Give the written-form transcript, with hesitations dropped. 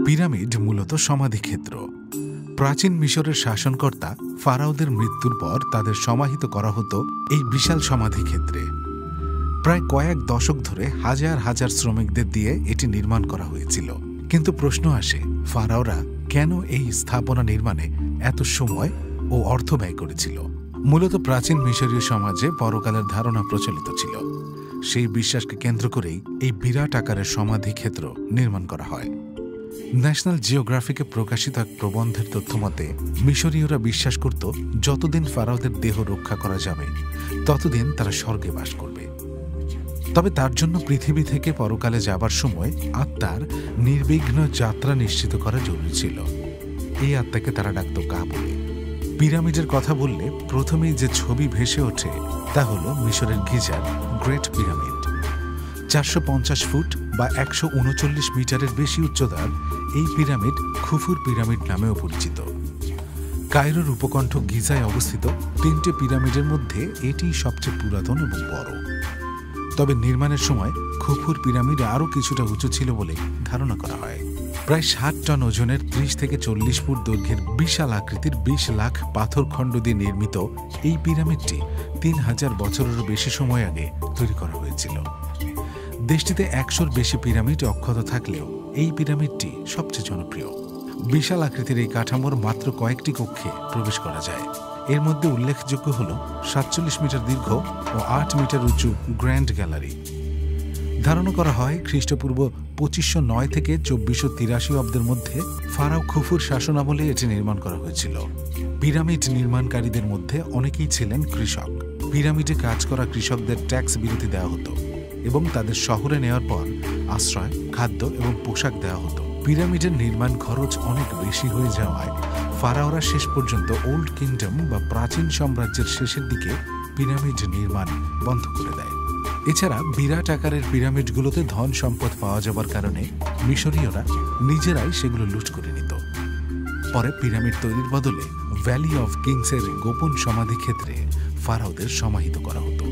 Pyramid মূলত সমাধিক্ষেত্র। প্রাচীন মিশরের শাসনকর্তা ফারাওদের মৃত্যুর পর তাদের সমাহিত করা হতো এই বিশাল সমাধিক্ষেত্রে। প্রায় কয়েক দশক ধরে হাজার হাজার শ্রমিকদের দিয়ে এটি নির্মাণ করা হয়েছিল। কিন্তু প্রশ্ন আসে, ফারাওরা কেন এই স্থাপনা নির্মাণে এত সময় ও অর্থ ব্যয় করেছিল? মূলত প্রাচীন মিশরীয় সমাজে পরকালের ধারণা প্রচলিত ছিল। সেই বিশ্বাসকে কেন্দ্র করেই এই বিরাট আকারের সমাধিক্ষেত্র নির্মাণ করা হয়। ন্যাশনাল জিওগ্রাফিকে প্রকাশিত এক প্রবন্ধের তথ্যমতে মিশরীয়রা বিশ্বাস করত, যতদিন ফারাওদের দেহ রক্ষা করা যাবে ততদিন তারা স্বর্গে বাস করবে। তবে তার জন্য পৃথিবী থেকে পরকালে যাবার সময় আত্মার নির্বিঘ্ন যাত্রা নিশ্চিত করা জরুরি ছিল। এই আত্মাকে তারা ডাকত কা বলে। পিরামিডের কথা বললে প্রথমেই যে ছবি ভেসে ওঠে তা হল মিশরের গিজার গ্রেট পিরামিড। 450 ফুট বা 139 মিটারের বেশি উচ্চতার এই পিরামিড খুফুর পিরামিড নামেও পরিচিত। কায়রোর উপকণ্ঠ গিজায় অবস্থিত 3টে পিরামিডের মধ্যে এটি সবচেয়ে পুরাতন এবং বড়। তবে নির্মাণের সময় খুফুর পিরামিড আরও কিছুটা উঁচু ছিল বলে ধারণা করা হয়। প্রায় 60 টন ওজনের 30 থেকে 40 ফুট দৈর্ঘ্যের বিশাল আকৃতির 20 লাখ পাথরখণ্ড দিয়ে নির্মিত এই পিরামিডটি 3000 বছরেরও বেশি সময় আগে তৈরি করা হয়েছিল। দেশটিতে 100-র বেশি পিরামিড অক্ষত থাকলেও এই পিরামিডটি সবচেয়ে জনপ্রিয়। বিশাল আকৃতির এই কাঠামোর মাত্র কয়েকটি কক্ষে প্রবেশ করা যায়। এর মধ্যে উল্লেখযোগ্য হল 47 মিটার দীর্ঘ ও 8 মিটার উঁচু গ্র্যান্ড গ্যালারি। ধারণা করা হয় খ্রিস্টপূর্ব 2509 থেকে 2483 অব্দের মধ্যে ফারাও খুফুর শাসনামলে এটি নির্মাণ করা হয়েছিল। পিরামিড নির্মাণকারীদের মধ্যে অনেকেই ছিলেন কৃষক। পিরামিডে কাজ করা কৃষকদের ট্যাক্স বিরতি দেওয়া হতো এবং তাদের শহরে নেওয়ার পর আশ্রয়, খাদ্য এবং পোশাক দেওয়া হতো। পিরামিডের নির্মাণ খরচ অনেক বেশি হয়ে যাওয়ায় ফারাওরা শেষ পর্যন্ত ওল্ড কিংডম বা প্রাচীন সাম্রাজ্যের শেষের দিকে পিরামিড নির্মাণ বন্ধ করে দেয়। এছাড়া বিরাট আকারের পিরামিডগুলোতে ধন সম্পদ পাওয়া যাবার কারণে মিশরীয়রা নিজেরাই সেগুলো লুট করে নিত। পরে পিরামিড তৈরির বদলে ভ্যালি অফ কিংসের গোপন সমাধিক্ষেত্রে ফারাওদের সমাহিত করা হতো।